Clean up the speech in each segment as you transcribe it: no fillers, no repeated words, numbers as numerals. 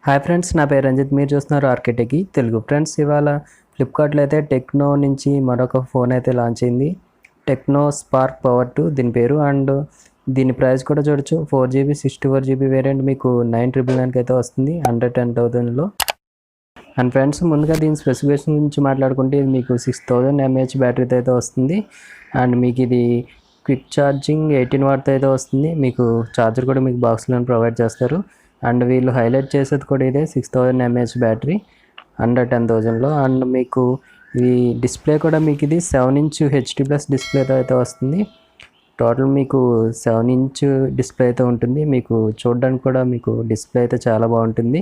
Hi friends, నా పేరు రంజిత్. మీరు చూస్తున్నారు ఆర్కేటెక్కి తెలుగు. ఫ్రెండ్స్, ఇవాళ ఫ్లిప్కార్ట్లో అయితే టెక్నో నుంచి మరొక ఫోన్ అయితే లాంచ్ అయింది. టెక్నో స్పార్క్ పవర్ 2 దీని పేరు. అండ్ దీని ప్రైస్ కూడా చూడొచ్చు. 4GB 64GB వేరియంట్ మీకు 9,999కి అయితే వస్తుంది, అండర్ 10,000లో. అండ్ ఫ్రెండ్స్, ముందుగా దీని స్పెసిఫికేషన్ గురించి మాట్లాడుకుంటే ఇది మీకు 6000 mAh బ్యాటరీతో అయితే వస్తుంది. అండ్ మీకు ఇది క్విక్ ఛార్జింగ్ 18 వాట్తో అయితే వస్తుంది. మీకు ఛార్జర్ కూడా మీకు బాక్స్లో ప్రొవైడ్ చేస్తారు. అండ్ వీళ్ళు హైలైట్ చేసేది కూడా ఇదే 6000 mAh బ్యాటరీ అండర్ 10,000లో. అండ్ మీకు ఈ డిస్ప్లే కూడా మీకు ఇది 7" HD+ డిస్ప్లేతో అయితే వస్తుంది. టోటల్ మీకు 7" డిస్ప్లే అయితే ఉంటుంది. మీకు చూడడానికి కూడా మీకు డిస్ప్లే అయితే చాలా బాగుంటుంది.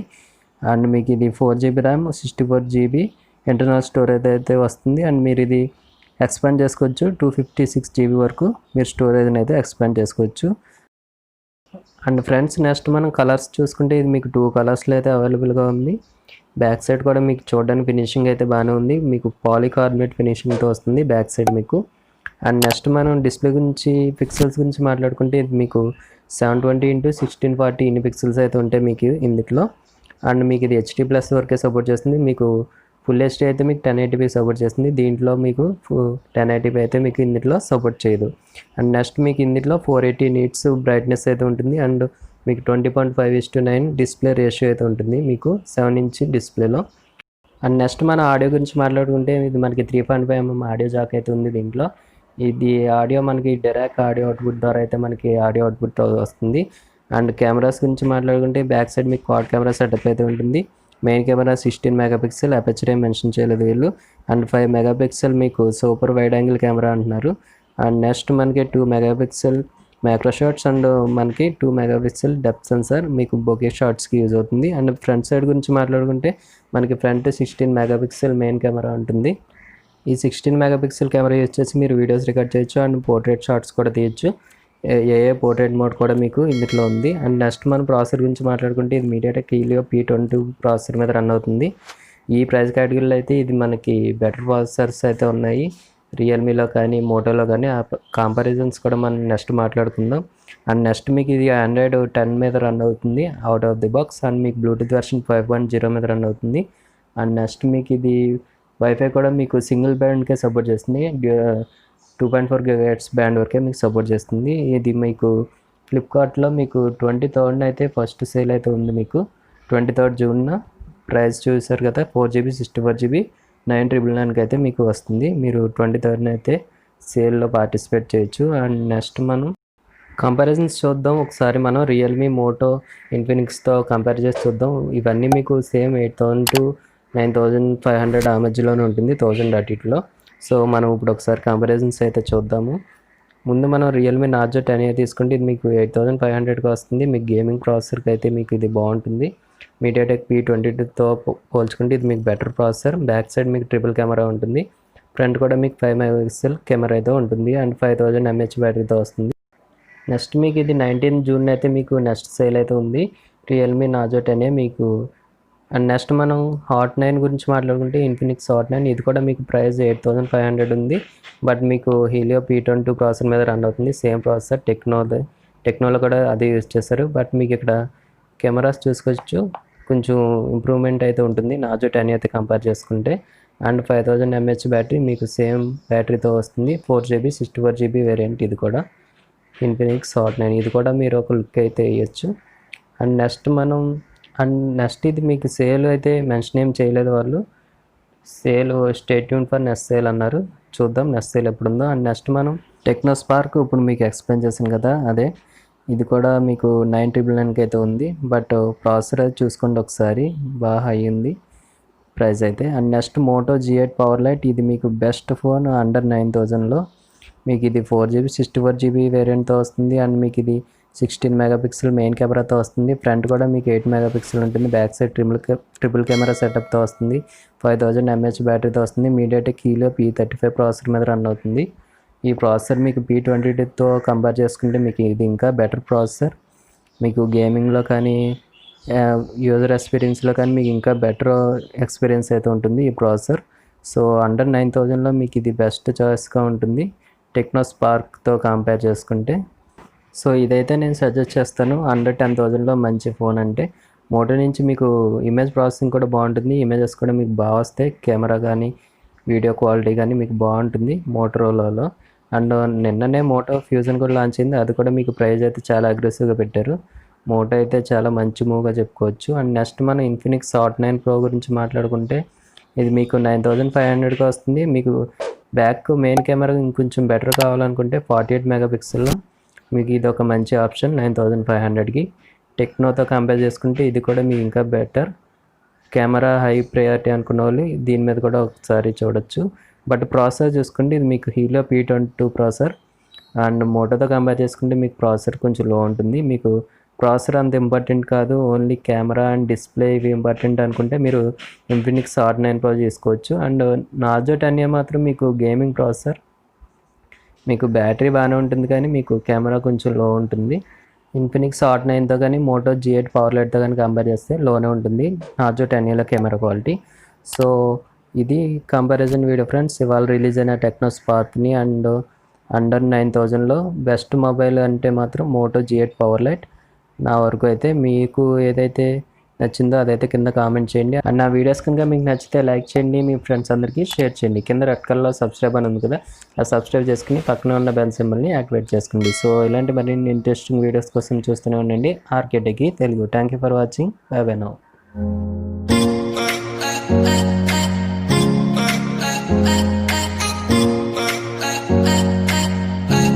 అండ్ మీకు ఇది 4GB RAM, 64GB internal storage అయితే వస్తుంది. అండ్ మీరు ఇది ఎక్స్పాండ్ చేసుకోవచ్చు. 256GB వరకు మీరు స్టోరేజ్ని అయితే ఎక్స్పాండ్ చేసుకోవచ్చు. అండ్ ఫ్రెండ్స్, నెక్స్ట్ మనం కలర్స్ చూసుకుంటే ఇది మీకు 2 కలర్స్లో అయితే అవైలబుల్గా ఉంది. బ్యాక్ సైడ్ కూడా మీకు చూడడానికి ఫినిషింగ్ అయితే బాగానే ఉంది. మీకు పాలికార్బోనేట్ ఫినిషింగ్తో వస్తుంది బ్యాక్ సైడ్ మీకు. అండ్ నెక్స్ట్ మనం డిస్ప్లే గురించి, పిక్సెల్స్ గురించి మాట్లాడుకుంటే ఇది మీకు 720x1640 ఇన్ని పిక్సెల్స్ అయితే ఉంటాయి మీకు ఇందులో. అండ్ మీకు ఇది HD+ వరకే సపోర్ట్ చేస్తుంది. మీకు ఫుల్ HD అయితే మీకు 1080p సపోర్ట్ చేస్తుంది. దీంట్లో మీకు 1080p అయితే మీకు ఇందులో సపోర్ట్ చేయదు. అండ్ నెక్స్ట్ మీకు ఇందులో 480 నీట్స్ బ్రైట్నెస్ అయితే ఉంటుంది. అండ్ మీకు 20.5:9 డిస్ప్లే రేషియో అయితే ఉంటుంది మీకు 7" డిస్ప్లేలో. అండ్ నెక్స్ట్ మన ఆడియో గురించి మాట్లాడుకుంటే ఇది మనకి 3.5mm ఆడియో జాక్ అయితే ఉంది దీంట్లో. ఇది ఆడియో మనకి డైరెక్ట్ ఆడియో అవుట్పుట్ ద్వారా అయితే మనకి ఆడియో అవుట్పుట్ వస్తుంది. అండ్ కెమెరాస్ గురించి మాట్లాడుకుంటే బ్యాక్ సైడ్ మీకు క్వాడ్ కెమెరా సెటప్ అయితే ఉంటుంది. మెయిన్ కెమెరా 16 మెగాపిక్సెల్, అపర్చర్ ఏం మెన్షన్ చేయలేదు వీళ్ళు. అండ్ 5 మెగాపిక్సెల్ మీకు సూపర్ వైడ్ యాంగిల్ కెమెరా అంటున్నారు. అండ్ నెక్స్ట్ మనకి 2 మెగాపిక్సెల్ మైక్రో షాట్స్ అండ్ మనకి 2 మెగాపిక్సెల్ డెప్త్ సెన్సార్ మీకు బొకే షాట్స్కి యూజ్ అవుతుంది. అండ్ ఫ్రంట్ సైడ్ గురించి మాట్లాడుకుంటే మనకి ఫ్రంట్ 16 మెగాపిక్సెల్ మెయిన్ కెమెరా ఉంటుంది. ఈ 16 మెగాపిక్సెల్ కెమెరా యూజ్ చేసి మీరు వీడియోస్ రికార్డ్ చేయొచ్చు. అండ్ పోర్ట్రేట్ షాట్స్ కూడా తీయచ్చు. పోర్ట్రేట్ మోడ్ కూడా మీకు ఇందులో ఉంది. అండ్ నెక్స్ట్ మనం ప్రాసెసర్ గురించి మాట్లాడుకుంటే ఇది మీడియాటెక్ హీలియో P22 ప్రాసెసర్ మీద రన్ అవుతుంది. ఈ ప్రైస్ కేటగిరీలో అయితే ఇది మనకి బెటర్ ప్రాసెసర్స్ అయితే ఉన్నాయి రియల్మీలో కానీ మోటోలో కానీ. ఆ కంపారిజన్స్ కూడా మనం నెక్స్ట్ మాట్లాడుకుందాం. అండ్ నెక్స్ట్ మీకు ఇది Android 10 మీద రన్ అవుతుంది out of the box. And మీకు బ్లూటూత్ వెర్షన్ 5.0 మీద రన్ అవుతుంది. అండ్ నెక్స్ట్ మీకు ఇది వైఫై కూడా మీకు సింగిల్ బ్యాండ్కే సపోర్ట్ చేస్తుంది. 2.4 GHz బ్యాండ్ వరకే మీకు సపోర్ట్ చేస్తుంది. ఇది మీకు ఫ్లిప్కార్ట్లో మీకు 20,000 అయితే ఫస్ట్ సేల్ అయితే ఉంది. మీకు 23rd జూన్న ప్రైస్ చూసారు కదా, 4GB 64GB 9,999కి అయితే మీకు వస్తుంది. మీరు 23rd అయితే సేల్లో పార్టిసిపేట్ చేయొచ్చు. అండ్ నెక్స్ట్ మనం కంపారిజన్స్ చూద్దాం ఒకసారి. మనం రియల్మీ, మోటో, ఇన్ఫినిక్స్తో కంపేర్ చేసి చూద్దాం. ఇవన్నీ మీకు సేమ్ 8,000 to 9,500 ఆ మధ్యలోనే ఉంటుంది, 1000 అటు ఇటులో. సో మనం ఇప్పుడు ఒకసారి కంపారిజన్స్ అయితే చూద్దాము. ముందు మనం రియల్మీ నార్జో 10A తీసుకుంటే ఇది మీకు 8,500కి వస్తుంది. మీకు గేమింగ్ ప్రాసెసర్కి అయితే మీకు ఇది బాగుంటుంది. మీడియాటెక్ P22తో పోల్చుకుంటే ఇది మీకు బెటర్ ప్రాసెసర్. బ్యాక్ సైడ్ మీకు ట్రిపుల్ కెమెరా ఉంటుంది. ఫ్రంట్ కూడా మీకు 5 మెగాపిక్సెల్ కెమెరా అయితే ఉంటుంది. అండ్ 5000 mAh బ్యాటరీతో వస్తుంది. నెక్స్ట్ మీకు ఇది 19th జూన్ అయితే మీకు నెక్స్ట్ సేల్ అయితే ఉంది రియల్మీ నార్జో 10A మీకు. అండ్ నెక్స్ట్ మనం హాట్ 9 గురించి మాట్లాడుకుంటే ఇన్ఫినిక్స్ హాట్ 9 ఇది కూడా మీకు ప్రైస్ 8,500 ఉంది. బట్ మీకు హీలియో P22 ప్రాసెసర్ మీద రన్ అవుతుంది. సేమ్ ప్రాసెసర్ టెక్నోలో కూడా అదే యూజ్ చేస్తారు. బట్ మీకు ఇక్కడ కెమెరాస్ చూసుకోవచ్చు, కొంచెం ఇంప్రూవ్మెంట్ అయితే ఉంటుంది నార్జో 10 అయితే కంపేర్ చేసుకుంటే. అండ్ 5000 mAh బ్యాటరీ మీకు సేమ్ బ్యాటరీతో వస్తుంది. 4GB 64GB వేరియంట్ ఇది కూడా ఇన్ఫినిక్స్ హాట్ 9. ఇది కూడా మీరు ఒక లుక్ అయితే వేయచ్చు. అండ్ నెక్స్ట్ ఇది మీకు సేల్ అయితే మెన్షన్ ఏం చేయలేదు వాళ్ళు. Sale stay tune for next sale అన్నారు. చూద్దాం నెక్స్ట్ సేల్ ఎప్పుడుందో. అండ్ నెక్స్ట్ మనం టెక్నో స్పార్క్ ఇప్పుడు మీకు ఎక్స్ప్లెయిన్ చేశాను కదా, అదే ఇది కూడా మీకు 9,999కి అయితే ఉంది. బట్ ప్రాసెసర్ అయితే చూసుకోండి ఒకసారి, బాగా హై ఉంది ప్రైస్ అయితే. And next Moto G8 power lite ఇది మీకు బెస్ట్ ఫోన్ అండర్ 9,000లో. మీకు ఇది 4GB 64GB వేరియంట్తో వస్తుంది. అండ్ మీకు ఇది 16 మెగాపిక్సెల్ మెయిన్ కెమెరాతో వస్తుంది. ఫ్రంట్ కూడా మీకు 8 మెగాపిక్సెల్ ఉంటుంది. బ్యాక్ సైడ్ ట్రిపుల్ కెమెరా సెటప్తో వస్తుంది. 5000 mAh బ్యాటరీతో వస్తుంది. మీడియాటెక్ హీలియో P35 ప్రాసెసర్ మీద రన్ అవుతుంది. ఈ ప్రాసెసర్ మీకు P22తో కంపేర్ చేసుకుంటే మీకు ఇది ఇంకా బెటర్ ప్రాసెసర్. మీకు గేమింగ్లో కానీ యూజర్ ఎక్స్పీరియన్స్లో కానీ మీకు ఇంకా బెటర్ ఎక్స్పీరియన్స్ అయితే ఉంటుంది ఈ ప్రాసెసర్. సో అండర్ 9,000లో మీకు ఇది బెస్ట్ చాయిస్గా ఉంటుంది టెక్నో స్పార్క్తో కంపేర్ చేసుకుంటే. సో ఇదైతే నేను సజెస్ట్ చేస్తాను అండర్ 10,000లో మంచి ఫోన్ అంటే. మోటో నుంచి మీకు ఇమేజ్ ప్రాసెసింగ్ కూడా బాగుంటుంది, ఇమేజెస్ కూడా మీకు బాగా వస్తాయి, కెమెరా కానీ వీడియో క్వాలిటీ కానీ మీకు బాగుంటుంది మోటరోలాలో. అండ్ నిన్ననే మోటో ఫ్యూజన్ కూడా లాంచ్ అయింది, అది కూడా మీకు ప్రైస్ అయితే చాలా అగ్రెసివ్గా పెట్టారు. మోటో అయితే చాలా మంచి మూవ్గా చెప్పుకోవచ్చు. అండ్ నెక్స్ట్ మనం ఇన్ఫినిక్స్ హాట్ 9 Pro గురించి మాట్లాడుకుంటే ఇది మీకు 9500కి వస్తుంది. మీకు బ్యాక్ మెయిన్ కెమెరా ఇంకొంచెం బెటర్ కావాలనుకుంటే 48 మెగాపిక్సెల్లో మీకు ఇది ఒక మంచి ఆప్షన్ 9500కి. టెక్నోతో కంపేర్ చేసుకుంటే ఇది కూడా మీకు ఇంకా బెటర్. కెమెరా హై ప్రయారిటీ అనుకున్న వాళ్ళు దీని మీద కూడా ఒకసారి చూడొచ్చు. బట్ ప్రాసెసర్ చూసుకుంటే ఇది మీకు హీలో P22 ప్రాసెసర్. అండ్ మోటోతో కంపేర్ చేసుకుంటే మీకు ప్రాసెసర్ కొంచెం లో ఉంటుంది. మీకు ప్రాసెసర్ అంత ఇంపార్టెంట్ కాదు, ఓన్లీ కెమెరా అండ్ డిస్ప్లే ఇవి ఇంపార్టెంట్ అనుకుంటే మీరు ఇన్ఫినిక్స్ హాట్ 9 Pro తీసుకోవచ్చు. అండ్ నార్జో 10A మాత్రం మీకు గేమింగ్ ప్రాసెసర్, మీకు బ్యాటరీ బాగానే ఉంటుంది కానీ మీకు కెమెరా కొంచెం లో ఉంటుంది. ఇన్ఫినిక్స్ హాట్ 9తో కానీ మోటో G8 పవర్ లైట్తో కానీ కంపేర్ చేస్తే లోనే ఉంటుంది నార్జో 10Aలో కెమెరా క్వాలిటీ. సో ఇది కంపారిజన్ వీడియో ఫ్రెండ్స్. ఇవాళ రిలీజ్ అయిన టెక్నో స్పార్క్ని అండ్ అండర్ 9000లో బెస్ట్ మొబైల్ అంటే మాత్రం మోటో G8 పవర్ లైట్. నా వరకు అయితే మీకు ఏదైతే నచ్చిందో అదైతే కింద కామెంట్ చేయండి. అండ్ నా వీడియోస్ కనుక మీకు నచ్చితే లైక్ చేయండి, మీ ఫ్రెండ్స్ అందరికీ షేర్ చేయండి. కింద రెడ్ కలర్లో సబ్స్క్రైబ్ అని ఉంది కదా, ఆ సబ్స్క్రైబ్ చేసుకుని పక్కన ఉన్న బెల్ సింబల్ని యాక్టివేట్ చేసుకోండి. సో ఇలాంటి మరిన్ని ఇంట్రెస్టింగ్ వీడియోస్ కోసం చూస్తూనే ఉండండి RK tech Telugu. Thank you for watching. Bye bye now.